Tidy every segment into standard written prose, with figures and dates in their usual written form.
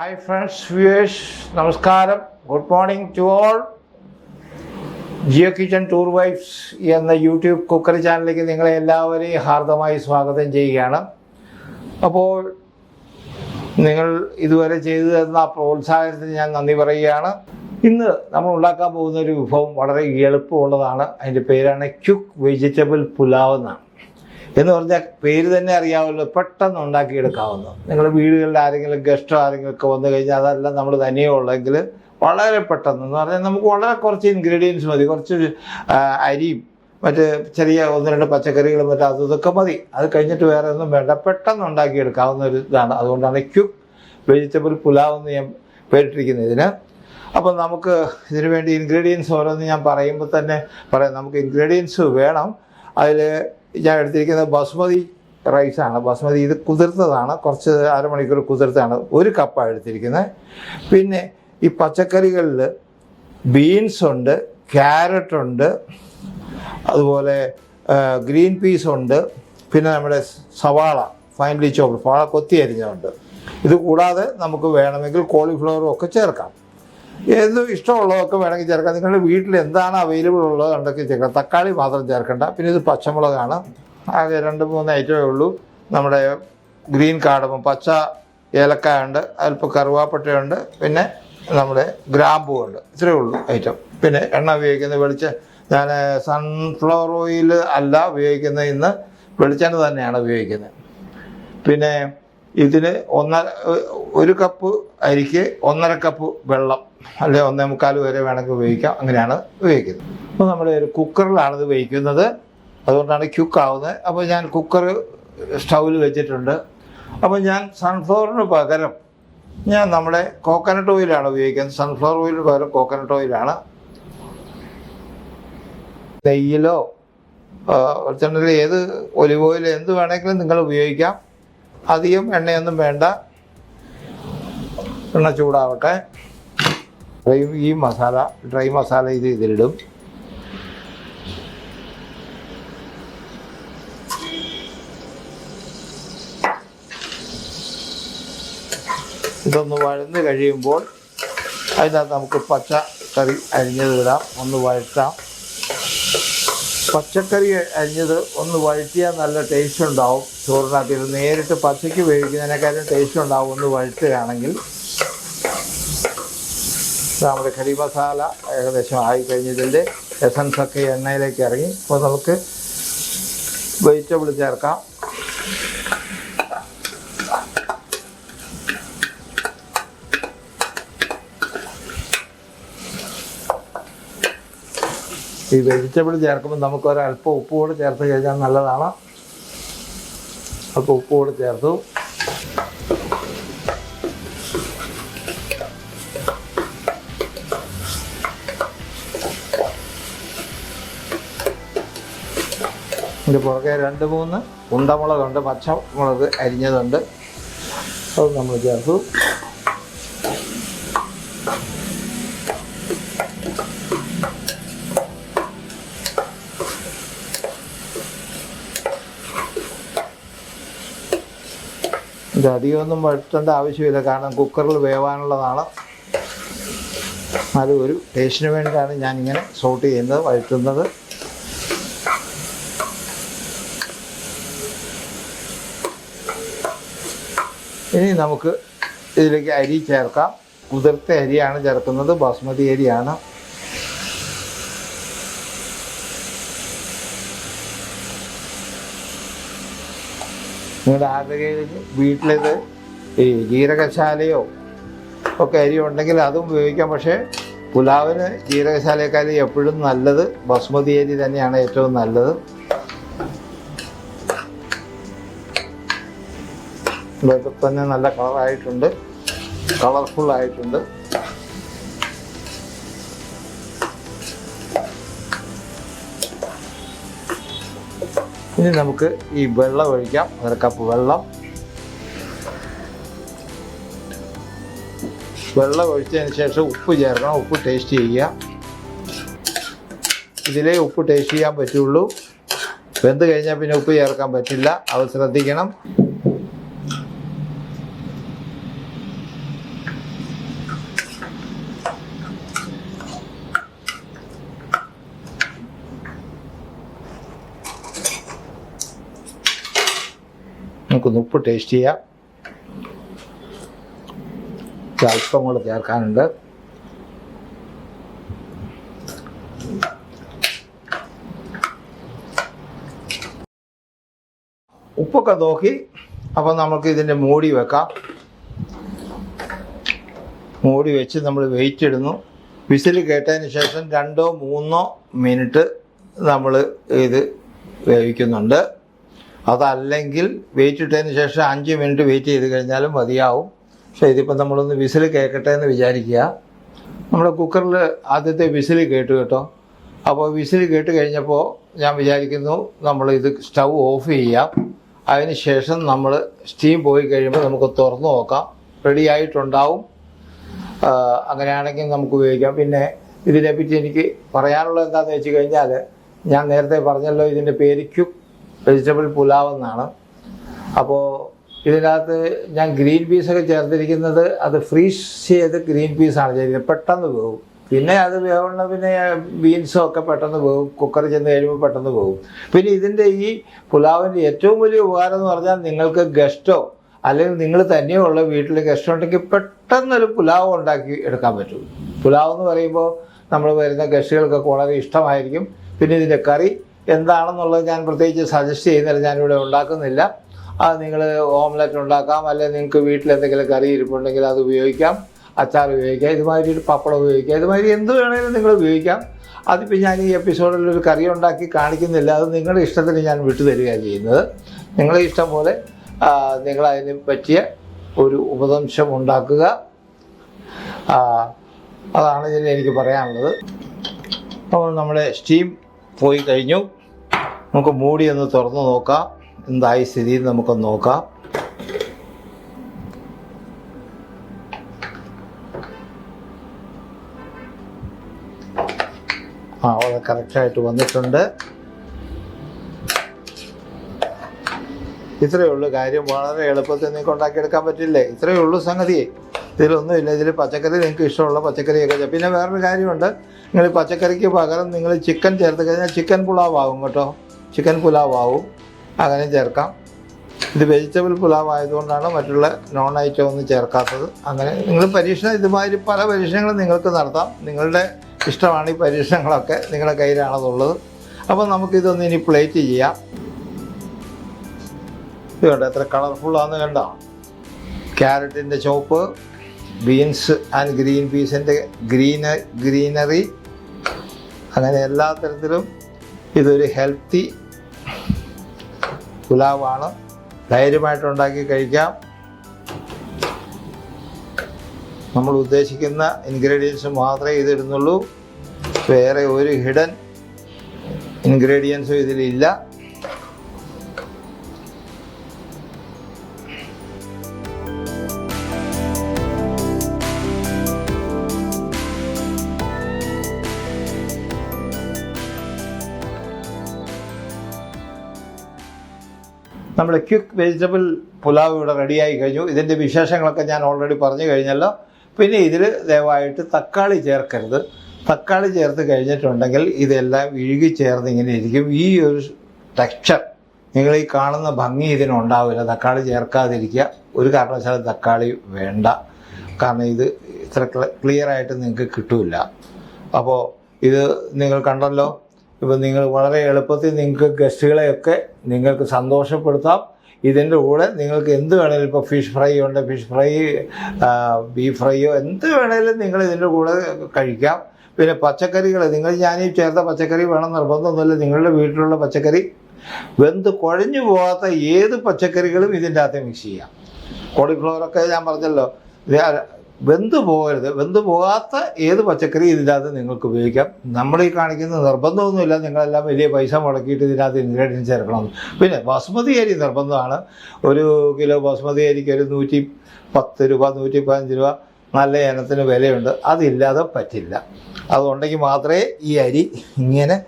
Hi friends, viewers, നമസ്കാരം. Good morning to all. Jio kitchen tour vibes എന്ന YouTube cookery ചാനലിലേക്ക് നിങ്ങളെ എല്ലാവരെയും ഹാർദമായി സ്വാഗതം ചെയ്യുകയാണ്. അപ്പോൾ നിങ്ങൾ ഇതുവരെ ചെയ്തു തന്ന പ്രോത്സാഹനത്തിന് ഞാൻ നന്ദി പറയുകയാണ്. ഇന്ന് നമ്മൾ ഉണ്ടാക്കാൻ പോകുന്ന ഒരു വിഭവം വളരെ എളുപ്പമുള്ളതാണ്. അതിൻ്റെ പേരാണ് ക്യുക്ക് വെജിറ്റബിൾ പുലാവ് എന്നാണ്. എന്ന് പറഞ്ഞാൽ പേര് തന്നെ അറിയാമല്ലോ, പെട്ടെന്ന് ഉണ്ടാക്കിയെടുക്കാവുന്ന. നിങ്ങൾ വീടുകളിൽ ആരെങ്കിലും ഗസ്റ്റോ ആരെങ്കിലുമൊക്കെ വന്നു കഴിഞ്ഞാൽ അതെല്ലാം നമ്മൾ തനിയെ ഉള്ളെങ്കിൽ വളരെ പെട്ടെന്ന് എന്ന് പറഞ്ഞാൽ നമുക്ക് വളരെ കുറച്ച് ഇൻഗ്രീഡിയൻസ് മതി. കുറച്ച് അരിയും മറ്റ് ചെറിയ ഒന്ന് രണ്ട് പച്ചക്കറികളും മറ്റും അതൊക്കെ മതി. അത് കഴിഞ്ഞിട്ട് വേറെ ഒന്നും വേണ്ട, പെട്ടെന്ന് ഉണ്ടാക്കിയെടുക്കാവുന്ന ഒരു ഇതാണ്. അതുകൊണ്ടാണ് ക്യുക്ക് വെജിറ്റബിൾ പുലാവ് എന്ന് ഞാൻ പേരിട്ടിരിക്കുന്നത് ഇതിന്. അപ്പം നമുക്ക് ഇതിനു വേണ്ടി ഇൻഗ്രീഡിയൻസ് ഓരോന്ന് ഞാൻ പറയുമ്പോൾ തന്നെ പറയാം. നമുക്ക് ഇൻഗ്രീഡിയൻസ് വേണം. അതിൽ ഞാൻ എടുത്തിരിക്കുന്നത് ബസ്മതി റൈസാണ്. ബസ്മതി ഇത് കുതിർത്തതാണ്, കുറച്ച് അരമണിക്കൂർ കുതിർത്താണ്. 1 കപ്പാണ് എടുത്തിരിക്കുന്നത്. പിന്നെ ഈ പച്ചക്കറികളിൽ ബീൻസ് ഉണ്ട്, ക്യാരറ്റ് ഉണ്ട്, അതുപോലെ ഗ്രീൻ പീസ് ഉണ്ട്, പിന്നെ നമ്മുടെ സവാള ഫൈൻലി ചോപ്പ് സവാള കൊത്തി അരിഞ്ഞുണ്ട്. ഇത് കൂടാതെ നമുക്ക് വേണമെങ്കിൽ കോളിഫ്ലവറും ഒക്കെ ചേർക്കാം. ഏത് ഇഷ്ടമുള്ളതൊക്കെ വേണമെങ്കിൽ ചേർക്കാം. നിങ്ങളുടെ വീട്ടിൽ എന്താണ് അവൈലബിൾ ഉള്ളത് ഉണ്ടെങ്കിൽ ചേർക്കാം. തക്കാളി മാത്രം ചേർക്കണ്ട. പിന്നെ ഇത് പച്ചമുളകാണ്. ആകെ 2-3 ഐറ്റമേ ഉള്ളൂ. നമ്മുടെ ഗ്രീൻ കാർഡമം, പച്ച ഏലക്കായ ഉണ്ട്, അല്പം കറുവാപ്പട്ടയുണ്ട്, പിന്നെ നമ്മുടെ ഗ്രാമ്പൂ ഉണ്ട്. ഇത്രയേ ഉള്ളൂ ഐറ്റം. പിന്നെ എണ്ണ ഉപയോഗിക്കുന്നത് ഞാൻ സൺഫ്ലവർ ഓയിൽ അല്ല ഉപയോഗിക്കുന്നത്, ഇന്ന് വെളിച്ചെണ്ണ തന്നെയാണ് ഉപയോഗിക്കുന്നത്. പിന്നെ ഇതിന് 1 കപ്പ് അരിക്ക് 1.5 കപ്പ് വെള്ളം, അല്ലെങ്കിൽ 1.25 വരെ വേണമെങ്കിൽ ഉപയോഗിക്കാം. അങ്ങനെയാണ് ഉപയോഗിക്കുന്നത്. അപ്പോൾ നമ്മൾ ഒരു കുക്കറിലാണ് ഇത് ഉപയോഗിക്കുന്നത്, അതുകൊണ്ടാണ് ക്യുക്കാവുന്നത്. അപ്പോൾ ഞാൻ കുക്കർ സ്റ്റൗവിൽ വെച്ചിട്ടുണ്ട്. അപ്പോൾ ഞാൻ സൺഫ്ലവറിന് പകരം ഞാൻ നമ്മുടെ കോക്കനട്ട് ഓയിലാണ് ഉപയോഗിക്കുന്നത്. സൺഫ്ലവർ ഓയിലിന് പകരം കോക്കനട്ട് ഓയിലാണ്. നെയ്യിലോ വെളിച്ചെണ്ണയിൽ ഏത് ഒലിവ് ഓയിൽ എന്ത് വേണമെങ്കിലും നിങ്ങൾ ഉപയോഗിക്കാം. അധികം എണ്ണയൊന്നും വേണ്ട. എണ്ണ ചൂടാവട്ടെ. ഈ ഡ്രൈ മസാല ഇതിലിടും. ഇതൊന്ന് വഴന്ന് കഴിയുമ്പോൾ അതിനകത്ത് നമുക്ക് പച്ചക്കറി അരിഞ്ഞത് ഇടാം. ഒന്ന് വഴറ്റാം. പച്ചക്കറി അരിഞ്ഞത് ഒന്ന് വഴറ്റിയാൽ നല്ല ടേസ്റ്റ് ഉണ്ടാവും ചോറിനകത്ത്. ഇത് നേരിട്ട് പച്ചയ്ക്ക് വേവിക്കുന്നതിനേക്കാളും ടേസ്റ്റ് ഉണ്ടാവും ഒന്ന് വഴറ്റുകയാണെങ്കിൽ. നമ്മുടെ കറി മസാല ഏകദേശം ആയിക്കഴിഞ്ഞതിൻ്റെ എസൻസൊക്കെ എണ്ണയിലേക്ക് ഇറങ്ങി. അപ്പോൾ നമുക്ക് വെജിറ്റബിൾ ചേർക്കാം. ഈ വെജിറ്റബിൾ ചേർക്കുമ്പോൾ നമുക്ക് ഒരല്പം ഉപ്പ് കൂടെ ചേർത്ത് കഴിഞ്ഞാൽ നല്ലതാണ്. അപ്പോൾ ഉപ്പ് കൂടെ ചേർത്തു. ഇതിൻ്റെ പുറകെ 2-3 ഉണ്ടമുളകുണ്ട്, പച്ചമുളക് അരിഞ്ഞതുണ്ട്, അത് നമ്മൾ ചേർത്തു. ഇത് അധികമൊന്നും വഴറ്റേണ്ട ആവശ്യമില്ല, കാരണം കുക്കറിൽ വേവാനുള്ളതാണ്. അത് ഒരു ടേസ്റ്റിന് വേണ്ടിയാണ് ഞാനിങ്ങനെ സോട്ട് ചെയ്യുന്നത്, വഴറ്റുന്നത്. ഇനി നമുക്ക് ഇതിലേക്ക് അരി ചേർക്കാം. കുതിർത്ത അരിയാണ് ചേർക്കുന്നത്, ബാസ്മതി അരിയാണ്. നിങ്ങളുടെ ആരുടെയും വീട്ടിലിത് ഈ ജീരകശാലയോ ഒക്കെ അരി ഉണ്ടെങ്കിൽ അതും ഉപയോഗിക്കാം. പക്ഷേ പുലാവിന് ജീരകശാലയെക്കാളും എപ്പോഴും നല്ലത് ബസ്മതി അരി തന്നെയാണ് ഏറ്റവും നല്ലത്. ഇതൊക്കെ തന്നെ നല്ല കളറായിട്ടുണ്ട്, കളർഫുള്ളായിട്ടുണ്ട്. ഇനി നമുക്ക് ഈ വെള്ളം ഒഴിക്കാം. 1 കപ്പ് വെള്ളം ഒഴിച്ചതിന് ശേഷം ഉപ്പ് ചേർക്കണം. ഉപ്പ് ടേസ്റ്റ് ചെയ്യുക. ഇതിലേ ഉപ്പ് ടേസ്റ്റ് ചെയ്യാൻ പറ്റുള്ളൂ. വെന്ത് കഴിഞ്ഞാൽ പിന്നെ ഉപ്പ് ചേർക്കാൻ പറ്റില്ല, അത് ശ്രദ്ധിക്കണം. നമുക്കൊന്ന് ഉപ്പ് ടേസ്റ്റ് ചെയ്യാം. അല്പം കൂടെ ചേർക്കാനുണ്ട്. ഉപ്പൊക്കെ നോക്കി. അപ്പം നമുക്ക് ഇതിൻ്റെ മൂടി വെക്കാം. മൂടി വെച്ച് നമ്മൾ വെയിറ്റ് ഇടുന്നു. വിസിൽ കേട്ടതിന് ശേഷം 2-3 മിനിറ്റ് നമ്മൾ ഇത് വേവിക്കുന്നുണ്ട്. അതല്ലെങ്കിൽ വെയിറ്റ് ഇട്ടതിന് ശേഷം 5 മിനിറ്റ് വെയിറ്റ് ചെയ്ത് കഴിഞ്ഞാലും മതിയാവും. പക്ഷേ ഇതിപ്പോൾ നമ്മളൊന്ന് വിസിൽ കേൾക്കട്ടെ എന്ന് വിചാരിക്കുക. നമ്മുടെ കുക്കറിൽ ആദ്യത്തെ വിസിൽ കേട്ടു കേട്ടോ. അപ്പോൾ വിസിൽ കേട്ട് കഴിഞ്ഞപ്പോൾ ഞാൻ വിചാരിക്കുന്നു നമ്മൾ ഇത് സ്റ്റൗ ഓഫ് ചെയ്യാം. അതിന് ശേഷം നമ്മൾ സ്റ്റീം പോയി കഴിയുമ്പോൾ നമുക്ക് തുറന്നു നോക്കാം. റെഡി ആയിട്ടുണ്ടാവും. അങ്ങനെയാണെങ്കിൽ നമുക്ക് ഉപയോഗിക്കാം. പിന്നെ ഇതിനെപ്പറ്റി എനിക്ക് പറയാനുള്ളത് എന്താണെന്ന് വെച്ച് കഴിഞ്ഞാൽ, ഞാൻ നേരത്തെ പറഞ്ഞല്ലോ ഇതിൻ്റെ പേര് ക്യുക്ക് വെജിറ്റബിൾ പുലാവ് എന്നാണ്. അപ്പോൾ ഇതിനകത്ത് ഞാൻ ഗ്രീൻ പീസൊക്കെ ചേർത്തിരിക്കുന്നത് അത് ഫ്രീസ് ചെയ്ത് ഗ്രീൻ പീസാണ് ചെയ്തിരിക്കുന്നത്. പെട്ടെന്ന് വേവും. പിന്നെ അത് വേവുന്ന പിന്നെ ബീൻസും ഒക്കെ പെട്ടെന്ന് വേവും. കുക്കറിൽ ചെന്ന് കഴിയുമ്പോൾ പെട്ടെന്ന് വേവും. പിന്നെ ഇതിൻ്റെ ഈ പുലാവിൻ്റെ ഏറ്റവും വലിയ ഉപകാരം എന്ന് പറഞ്ഞാൽ, നിങ്ങൾക്ക് ഗസ്റ്റോ അല്ലെങ്കിൽ നിങ്ങൾ തന്നെയുള്ള വീട്ടിൽ ഗസ്റ്റ് ഉണ്ടെങ്കിൽ പെട്ടെന്നൊരു പുലാവ് ഉണ്ടാക്കി എടുക്കാൻ പറ്റും. പുലാവ് എന്ന് പറയുമ്പോൾ നമ്മൾ വരുന്ന ഗസ്റ്റുകൾക്കൊക്കെ വളരെ ഇഷ്ടമായിരിക്കും. പിന്നെ ഇതിൻ്റെ കറി എന്താണെന്നുള്ളത് ഞാൻ പ്രത്യേകിച്ച് സജസ്റ്റ് ചെയ്യുന്നില്ല, ഞാനിവിടെ ഉണ്ടാക്കുന്നില്ല. അത് നിങ്ങൾ ഓംലെറ്റ് ഉണ്ടാക്കാം, അല്ലെങ്കിൽ നിങ്ങൾക്ക് വീട്ടിൽ എന്തെങ്കിലും കറി ഇരിപ്പുണ്ടെങ്കിൽ അത് ഉപയോഗിക്കാം. അച്ചാർ ഉപയോഗിക്കാം, ഇതുമാതിരി ഒരു പപ്പടം ഉപയോഗിക്കാം, ഇതുമാതിരി എന്ത് വേണമെങ്കിലും നിങ്ങൾ ഉപയോഗിക്കാം. അതിപ്പോൾ ഞാൻ ഈ എപ്പിസോഡിൽ ഒരു കറി ഉണ്ടാക്കി കാണിക്കുന്നില്ല. അത് നിങ്ങളുടെ ഇഷ്ടത്തിന് ഞാൻ വിട്ടു തരികയാണ് ചെയ്യുന്നത്. നിങ്ങളുടെ ഇഷ്ടം പോലെ നിങ്ങളതിന് പറ്റിയ ഒരു ഉപദംശം ഉണ്ടാക്കുക. അതാണ് ഇതിൽ എനിക്ക് പറയാനുള്ളത്. അപ്പോൾ നമ്മുടെ സ്റ്റീം പോയി കഴിഞ്ഞു. നമുക്ക് മൂടി ഒന്ന് തുറന്ന് നോക്കാം. എന്തായി സ്ഥിതി നമുക്കൊന്ന് നോക്കാം. വളരെ കറക്റ്റായിട്ട് വന്നിട്ടുണ്ട്. ഇത്രയേ ഉള്ളൂ കാര്യം. വളരെ എളുപ്പത്തിൽ നിങ്ങൾക്ക് ഉണ്ടാക്കിയെടുക്കാൻ പറ്റില്ലേ? ഇത്രയേ ഉള്ളൂ സംഗതിയെ. ഇതിലൊന്നുമില്ല. ഇതിൽ പച്ചക്കറി നിങ്ങൾക്ക് ഇഷ്ടമുള്ള പച്ചക്കറിയൊക്കെ. പിന്നെ വേറൊരു കാര്യമുണ്ട്, നിങ്ങൾ പച്ചക്കറിക്ക് പകരം നിങ്ങൾ ചിക്കൻ ചേർത്ത് കഴിഞ്ഞാൽ ചിക്കൻ പുലാവ് ആവും കേട്ടോ. ചിക്കൻ പുലാവ് ആവും, അങ്ങനെ ചേർക്കാം. ഇത് വെജിറ്റബിൾ പുലാവ് ആയതുകൊണ്ടാണ് മറ്റുള്ള നോൺ ഐറ്റം ഒന്നും ചേർക്കാത്തത്. അങ്ങനെ നിങ്ങൾ പരീക്ഷണം ഇതുമാതിരി പല പരീക്ഷണങ്ങളും നിങ്ങൾക്ക് നടത്താം. നിങ്ങളുടെ ഇഷ്ടമാണ് ഈ പരീക്ഷണങ്ങളൊക്കെ, നിങ്ങളുടെ കയ്യിലാണതുള്ളത്. അപ്പോൾ നമുക്കിതൊന്ന് ഇനി പ്ലേറ്റ് ചെയ്യാം. ഇത് കണ്ടോ എത്ര കളർഫുള്ളാന്ന് കണ്ടോ. ക്യാരറ്റിൻ്റെ ചോപ്പ്, ബീൻസ് ആൻഡ് ഗ്രീൻ പീസിൻ്റെ ഗ്രീനറി, അങ്ങനെ എല്ലാ തരത്തിലും ഇതൊരു ഹെൽത്തി പുലാവാണ്. ധൈര്യമായിട്ടുണ്ടാക്കി കഴിക്കാം. നമ്മൾ ഉദ്ദേശിക്കുന്ന ഇൻഗ്രീഡിയൻസ് മാത്രമേ ഇതിടുന്നുള്ളൂ. വേറെ ഒരു ഹിഡൻ ഇൻഗ്രീഡിയൻസും ഇതിലില്ല. നമ്മുടെ ക്വിക്ക് വെജിറ്റബിൾ പുലാവ് ഇവിടെ റെഡിയായി കഴിഞ്ഞു. ഇതിൻ്റെ വിശേഷങ്ങളൊക്കെ ഞാൻ ഓൾറെഡി പറഞ്ഞു കഴിഞ്ഞല്ലോ. പിന്നെ ഇതിൽ ദയവായിട്ട് തക്കാളി ചേർക്കരുത്. തക്കാളി ചേർത്ത് കഴിഞ്ഞിട്ടുണ്ടെങ്കിൽ ഇതെല്ലാം ഇഴുകി ചേർന്ന് ഇങ്ങനെ ഇരിക്കും. ഈ ഒരു ടെക്സ്ചർ, നിങ്ങൾ ഈ കാണുന്ന ഭംഗി ഇതിനുണ്ടാവില്ല. തക്കാളി ചേർക്കാതിരിക്കുക. ഒരു കാരണവശാലും തക്കാളി വേണ്ട. കാരണം ഇത് ഇത്ര ക്ലിയറായിട്ട് നിങ്ങൾക്ക് കിട്ടില്ല. അപ്പോൾ ഇത് നിങ്ങൾ കണ്ടല്ലോ. ഇപ്പോൾ നിങ്ങൾ വളരെ എളുപ്പത്തിൽ നിങ്ങൾക്ക് ഗസ്റ്റുകളെയൊക്കെ നിങ്ങൾക്ക് സന്തോഷപ്പെടുത്താം. ഇതിൻ്റെ കൂടെ നിങ്ങൾക്ക് എന്ത് വേണേലും, ഇപ്പോൾ ഫിഷ് ഫ്രൈ ഉണ്ട്, ഫിഷ് ഫ്രൈ, ബീഫ് ഫ്രൈയോ എന്ത് വേണേലും നിങ്ങൾ ഇതിൻ്റെ കൂടെ കഴിക്കാം. പിന്നെ പച്ചക്കറികൾ, ഞാനീ ചേർത്ത പച്ചക്കറി വേണം നിർബന്ധമൊന്നുമില്ല. നിങ്ങളുടെ വീട്ടിലുള്ള പച്ചക്കറി, വെന്ത് കുഴഞ്ഞു പോകാത്ത ഏത് പച്ചക്കറികളും ഇതിൻ്റെ അകത്ത് മിക്സ് ചെയ്യാം. കോളിഫ്ലവറൊക്കെ ഞാൻ പറഞ്ഞല്ലോ, വെന്ത് പോകരുത്. വെന്ത് പോകാത്ത ഏത് പച്ചക്കറി ഇതിൻ്റെ അകത്ത് നിങ്ങൾക്ക് ഉപയോഗിക്കാം. നമ്മൾ ഈ കാണിക്കുന്ന നിർബന്ധമൊന്നുമില്ല നിങ്ങളെല്ലാം വലിയ പൈസ മുടക്കിയിട്ട് ഇതിനകത്ത് ഇൻഗ്രീഡിയൻസ് ചേർക്കണം. പിന്നെ ബാസ്മതി അരി നിർബന്ധമാണ്. 1 കിലോ ബാസ്മതി അരിക്ക് ഒരു 110 രൂപ 115 രൂപ നല്ല ഇനത്തിന് വിലയുണ്ട്. അതില്ലാതെ പറ്റില്ല. അതുണ്ടെങ്കിൽ മാത്രമേ ഈ അരി ഇങ്ങനെ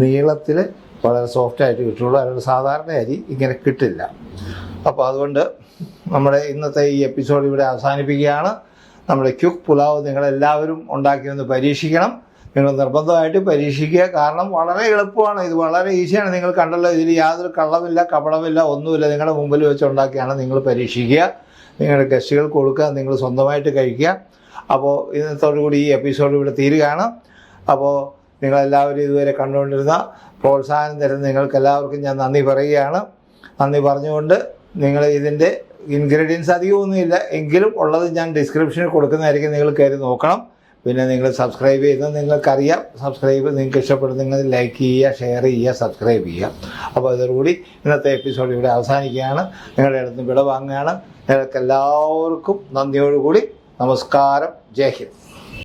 നീളത്തിൽ വളരെ സോഫ്റ്റായിട്ട് കിട്ടുള്ളൂ. അല്ലാതെ സാധാരണ അരി ഇങ്ങനെ കിട്ടില്ല. അപ്പോൾ അതുകൊണ്ട് നമ്മുടെ ഇന്നത്തെ ഈ എപ്പിസോഡ് ഇവിടെ അവസാനിപ്പിക്കുകയാണ്. നമ്മുടെ ക്യുക്ക് പുലാവ് നിങ്ങളെല്ലാവരും ഉണ്ടാക്കി ഒന്ന് പരീക്ഷിക്കണം. നിങ്ങൾ നിർബന്ധമായിട്ട് പരീക്ഷിക്കുക. കാരണം വളരെ എളുപ്പമാണ്, ഇത് വളരെ ഈസിയാണ്. നിങ്ങൾ കണ്ടല്ലോ, ഇതിൽ യാതൊരു കള്ളമില്ല, കപടമില്ല, ഒന്നുമില്ല. നിങ്ങളുടെ മുമ്പിൽ വെച്ചുണ്ടാക്കിയാണ്. നിങ്ങൾ പരീക്ഷിക്കുക, നിങ്ങളുടെ ഗസ്റ്റുകൾക്ക് കൊടുക്കുക, നിങ്ങൾ സ്വന്തമായിട്ട് കഴിക്കുക. അപ്പോൾ ഇന്നത്തോടുകൂടി ഈ എപ്പിസോഡ് ഇവിടെ തീരുകയാണ്. അപ്പോൾ നിങ്ങളെല്ലാവരും ഇതുവരെ കണ്ടുകൊണ്ടിരുന്ന പ്രോത്സാഹനം തരുന്ന നിങ്ങൾക്കെല്ലാവർക്കും ഞാൻ നന്ദി പറയുകയാണ്. നന്ദി പറഞ്ഞുകൊണ്ട് നിങ്ങൾ ഇതിൻ്റെ ഇൻഗ്രീഡിയൻസ് അധികമൊന്നുമില്ല എങ്കിലും ഉള്ളത് ഞാൻ ഡിസ്ക്രിപ്ഷനിൽ കൊടുക്കുന്നതായിരിക്കും, നിങ്ങൾ കയറി നോക്കണം. പിന്നെ നിങ്ങൾ സബ്സ്ക്രൈബ് ചെയ്യുന്നത് നിങ്ങൾക്കറിയാം. സബ്സ്ക്രൈബ് നിങ്ങൾക്ക് ഇഷ്ടപ്പെടുന്ന നിങ്ങൾ ലൈക്ക് ചെയ്യുക, ഷെയർ ചെയ്യുക, സബ്സ്ക്രൈബ് ചെയ്യുക. അപ്പോൾ അതോടുകൂടി ഇന്നത്തെ എപ്പിസോഡ് ഇവിടെ അവസാനിക്കുകയാണ്. നിങ്ങളുടെ അടുത്ത് വിട വാങ്ങുകയാണ്. നിങ്ങൾക്കെല്ലാവർക്കും നന്ദിയോടുകൂടി നമസ്കാരം. ജയ് ഹിന്ദ്.